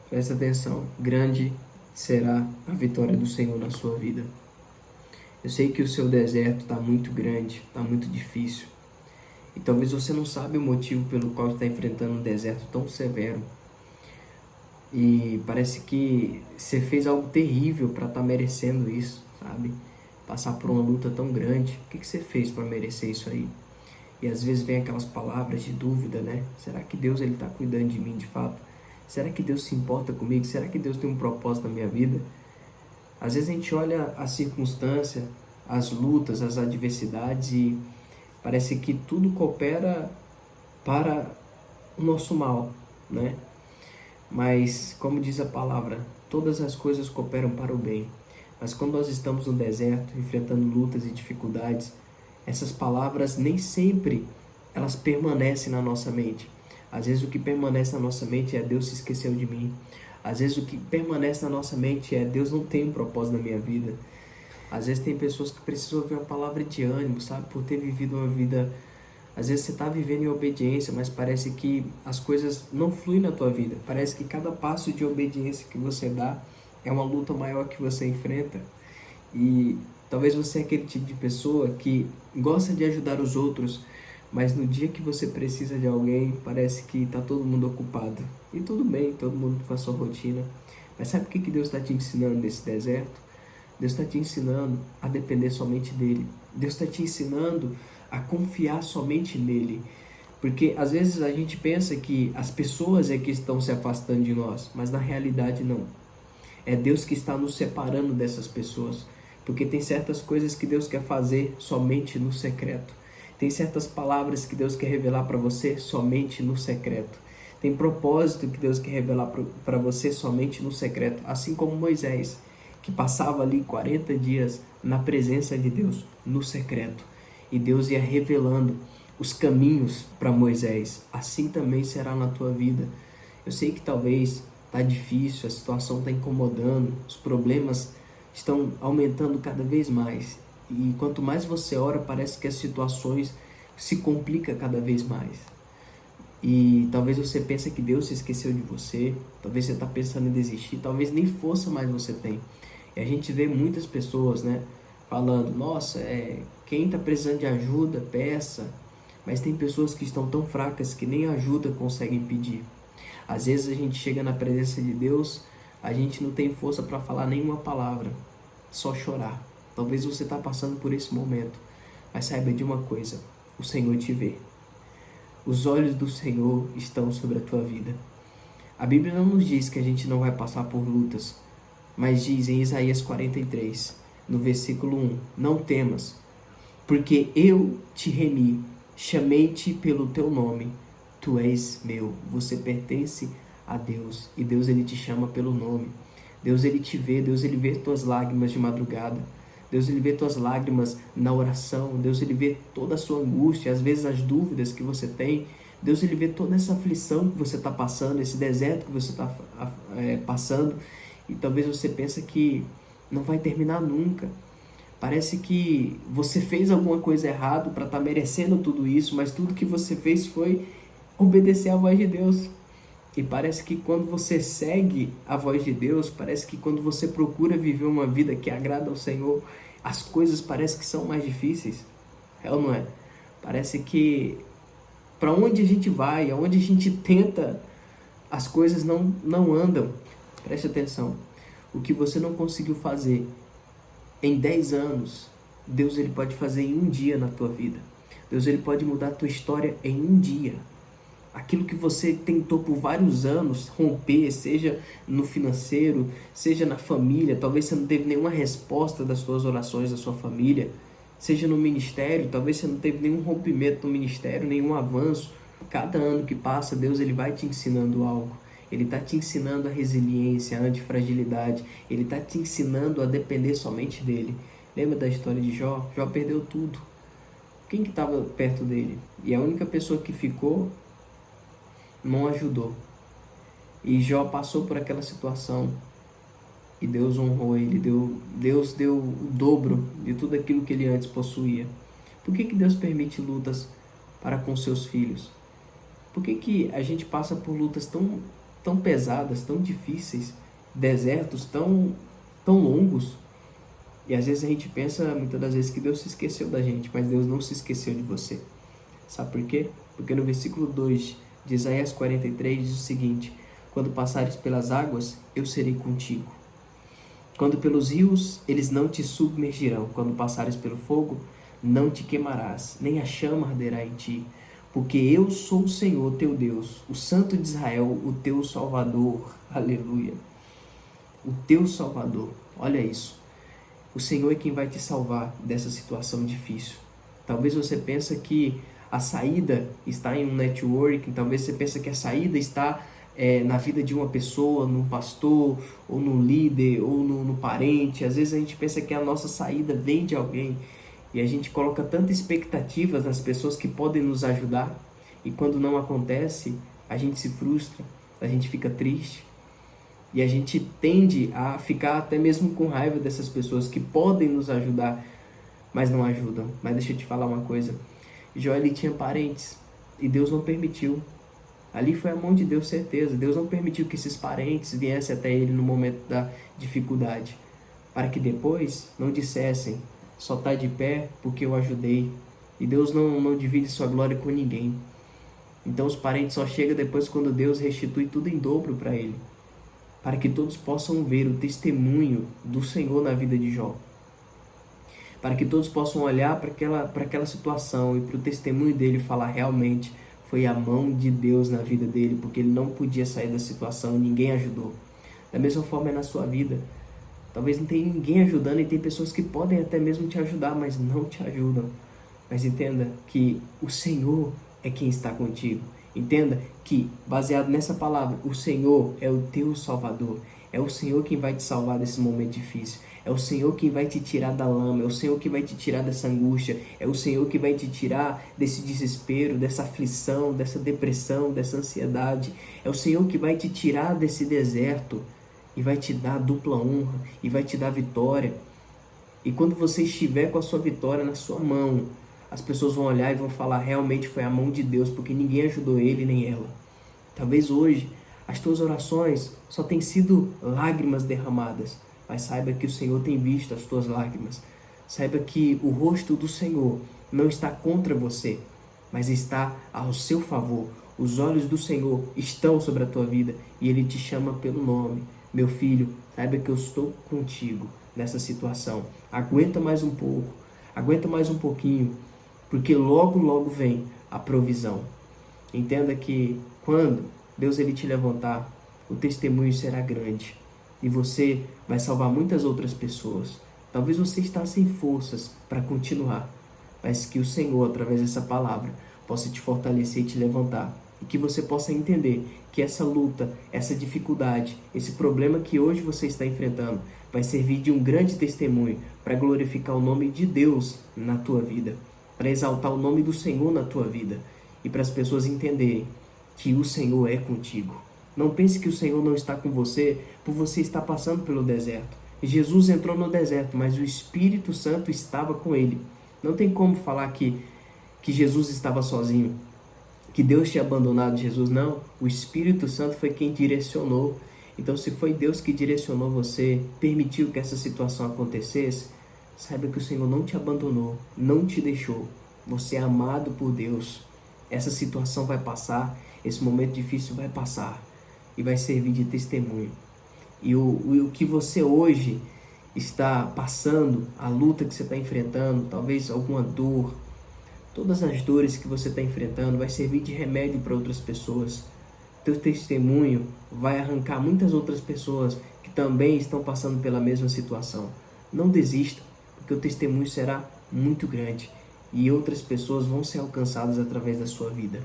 Presta atenção, grande será a vitória do Senhor na sua vida. Eu sei que o seu deserto está muito grande, está muito difícil. E talvez você não sabe o motivo pelo qual está enfrentando um deserto tão severo. E parece que você fez algo terrível para estar merecendo isso, sabe? Passar por uma luta tão grande. O que você fez para merecer isso aí? E às vezes vem aquelas palavras de dúvida, né? Será que Deus está cuidando de mim de fato? Será que Deus se importa comigo? Será que Deus tem um propósito na minha vida? Às vezes a gente olha a circunstância, as lutas, as adversidades e parece que tudo coopera para o nosso mal, né? Mas, como diz a palavra, todas as coisas cooperam para o bem. Mas quando nós estamos no deserto, enfrentando lutas e dificuldades, essas palavras nem sempre elas permanecem na nossa mente. Às vezes o que permanece na nossa mente é Deus se esqueceu de mim. Às vezes o que permanece na nossa mente é Deus não tem um propósito na minha vida. Às vezes tem pessoas que precisam ouvir uma palavra de ânimo, sabe? Por ter vivido uma vida. Às vezes você está vivendo em obediência, mas parece que as coisas não fluem na tua vida. Parece que cada passo de obediência que você dá é uma luta maior que você enfrenta. E talvez você é aquele tipo de pessoa que gosta de ajudar os outros, mas no dia que você precisa de alguém, parece que está todo mundo ocupado. E tudo bem, todo mundo com a sua rotina. Mas sabe o que Deus está te ensinando nesse deserto? Deus está te ensinando a depender somente dEle. Deus está te ensinando a confiar somente nele. Porque às vezes a gente pensa que as pessoas é que estão se afastando de nós, mas na realidade não. É Deus que está nos separando dessas pessoas. Porque tem certas coisas que Deus quer fazer somente no secreto. Tem certas palavras que Deus quer revelar para você somente no secreto. Tem propósito que Deus quer revelar para você somente no secreto. Assim como Moisés, que passava ali 40 dias na presença de Deus, no secreto. E Deus ia revelando os caminhos para Moisés. Assim também será na tua vida. Eu sei que talvez está difícil, a situação está incomodando, os problemas estão aumentando cada vez mais. E quanto mais você ora, parece que as situações se complicam cada vez mais. E talvez você pense que Deus se esqueceu de você, talvez você está pensando em desistir, talvez nem força mais você tem. E a gente vê muitas pessoas, né, falando, nossa, quem está precisando de ajuda, peça. Mas tem pessoas que estão tão fracas que nem ajuda conseguem pedir. Às vezes a gente chega na presença de Deus, a gente não tem força para falar nenhuma palavra, só chorar. Talvez você está passando por esse momento, mas saiba de uma coisa, o Senhor te vê. Os olhos do Senhor estão sobre a tua vida. A Bíblia não nos diz que a gente não vai passar por lutas, mas diz em Isaías 43, no versículo 1, não temas, porque eu te remi, chamei-te pelo teu nome, tu és meu, você pertence a Deus, e Deus ele te chama pelo nome. Deus ele te vê, Deus ele vê tuas lágrimas de madrugada, Deus ele vê tuas lágrimas na oração, Deus ele vê toda a sua angústia, às vezes as dúvidas que você tem, Deus ele vê toda essa aflição que você está passando, esse deserto que você está passando, e talvez você pense que não vai terminar nunca. Parece que você fez alguma coisa errada para estar merecendo tudo isso, mas tudo que você fez foi obedecer à voz de Deus. E parece que quando você segue a voz de Deus, parece que quando você procura viver uma vida que agrada ao Senhor, as coisas parecem que são mais difíceis. É ou não é? Parece que para onde a gente vai, aonde a gente tenta, as coisas não andam. Preste atenção. O que você não conseguiu fazer em 10 anos, Deus ele pode fazer em um dia na tua vida. Deus ele pode mudar a tua história em um dia. Aquilo que você tentou por vários anos romper, seja no financeiro, seja na família, talvez você não teve nenhuma resposta das suas orações da sua família, seja no ministério, talvez você não teve nenhum rompimento no ministério, nenhum avanço. Cada ano que passa, Deus ele vai te ensinando algo. Ele está te ensinando a resiliência, a antifragilidade. Ele está te ensinando a depender somente dele. Lembra da história de Jó? Jó perdeu tudo. Quem que estava perto dele? E a única pessoa que ficou não ajudou. E Jó passou por aquela situação e Deus honrou ele. Deus deu o dobro de tudo aquilo que ele antes possuía. Por que Deus permite lutas para com seus filhos? Por que a gente passa por lutas tão tão pesadas, tão difíceis, desertos tão longos. E às vezes a gente pensa, muitas das vezes, que Deus se esqueceu da gente, mas Deus não se esqueceu de você. Sabe por quê? Porque no versículo 2 de Isaías 43 diz o seguinte: quando passares pelas águas, eu serei contigo. Quando pelos rios, eles não te submergirão. Quando passares pelo fogo, não te queimarás, nem a chama arderá em ti. Porque eu sou o Senhor teu Deus, o Santo de Israel, o teu Salvador. Aleluia. O teu Salvador. Olha isso. O Senhor é quem vai te salvar dessa situação difícil. Talvez você pense que a saída está em um networking, talvez você pense que a saída está na vida de uma pessoa, num pastor, ou num líder, ou no parente. Às vezes a gente pensa que a nossa saída vem de alguém e a gente coloca tantas expectativas nas pessoas que podem nos ajudar, e quando não acontece, a gente se frustra, a gente fica triste. E a gente tende a ficar até mesmo com raiva dessas pessoas que podem nos ajudar, mas não ajudam. Mas deixa eu te falar uma coisa. Jó, ele tinha parentes e Deus não permitiu. Ali foi a mão de Deus, certeza. Deus não permitiu que esses parentes viessem até ele no momento da dificuldade, para que depois não dissessem: só está de pé porque eu ajudei. E Deus não divide sua glória com ninguém. Então os parentes só chegam depois quando Deus restitui tudo em dobro para ele, para que todos possam ver o testemunho do Senhor na vida de Jó. Para que todos possam olhar para aquela situação e para o testemunho dele e falar: realmente foi a mão de Deus na vida dele, porque ele não podia sair da situação, ninguém ajudou. Da mesma forma é na sua vida. Talvez não tenha ninguém ajudando e tem pessoas que podem até mesmo te ajudar, mas não te ajudam. Mas entenda que o Senhor é quem está contigo. Entenda que, baseado nessa palavra, o Senhor é o teu Salvador. É o Senhor quem vai te salvar desse momento difícil. É o Senhor quem vai te tirar da lama. É o Senhor que vai te tirar dessa angústia. É o Senhor que vai te tirar desse desespero, dessa aflição, dessa depressão, dessa ansiedade. É o Senhor que vai te tirar desse deserto e vai te dar dupla honra e vai te dar vitória. E quando você estiver com a sua vitória na sua mão, as pessoas vão olhar e vão falar: realmente foi a mão de Deus, porque ninguém ajudou ele nem ela. Talvez hoje as tuas orações só tenham sido lágrimas derramadas, mas saiba que o Senhor tem visto as tuas lágrimas. Saiba que o rosto do Senhor não está contra você, mas está ao seu favor. Os olhos do Senhor estão sobre a tua vida e Ele te chama pelo nome. Meu filho, saiba que eu estou contigo nessa situação. Aguenta mais um pouco, aguenta mais um pouquinho, porque logo, logo vem a provisão. Entenda que quando Deus ele te levantar, o testemunho será grande e você vai salvar muitas outras pessoas. Talvez você está sem forças para continuar, mas que o Senhor, através dessa palavra, possa te fortalecer e te levantar. E que você possa entender que essa luta, essa dificuldade, esse problema que hoje você está enfrentando, vai servir de um grande testemunho para glorificar o nome de Deus na tua vida, para exaltar o nome do Senhor na tua vida e para as pessoas entenderem que o Senhor é contigo. Não pense que o Senhor não está com você por você estar passando pelo deserto. Jesus entrou no deserto, mas o Espírito Santo estava com ele. Não tem como falar que Jesus estava sozinho, que Deus tinha abandonado Jesus. Não, o Espírito Santo foi quem direcionou. Então, se foi Deus que direcionou você, permitiu que essa situação acontecesse, saiba que o Senhor não te abandonou, não te deixou. Você é amado por Deus. Essa situação vai passar, esse momento difícil vai passar e vai servir de testemunho. E o que você hoje está passando, a luta que você está enfrentando, talvez alguma dor, todas as dores que você está enfrentando, vai servir de remédio para outras pessoas. Teu testemunho vai arrancar muitas outras pessoas que também estão passando pela mesma situação. Não desista, porque o testemunho será muito grande e outras pessoas vão ser alcançadas através da sua vida.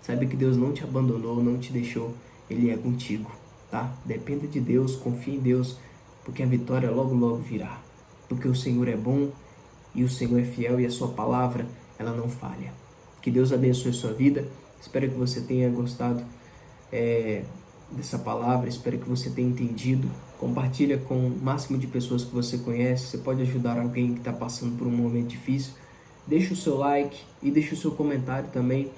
Saiba que Deus não te abandonou, não te deixou, Ele é contigo, tá? Dependa de Deus, confie em Deus, porque a vitória logo, logo virá. Porque o Senhor é bom e o Senhor é fiel e a sua palavra, ela não falha. Que Deus abençoe a sua vida. Espero que você tenha gostado dessa palavra, espero que você tenha entendido. Compartilha com o máximo de pessoas que você conhece. Você pode ajudar alguém que está passando por um momento difícil. Deixa o seu like e deixa o seu comentário também,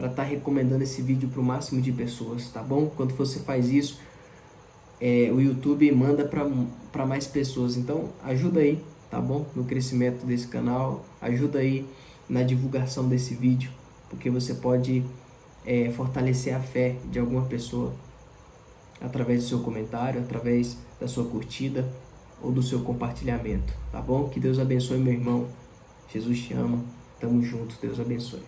para estar recomendando esse vídeo para o máximo de pessoas, tá bom? Quando você faz isso, o YouTube manda para mais pessoas. Então, ajuda aí, tá bom? No crescimento desse canal, ajuda aí na divulgação desse vídeo, porque você pode fortalecer a fé de alguma pessoa através do seu comentário, através da sua curtida ou do seu compartilhamento, tá bom? Que Deus abençoe, meu irmão. Jesus te ama. Tamo junto. Deus abençoe.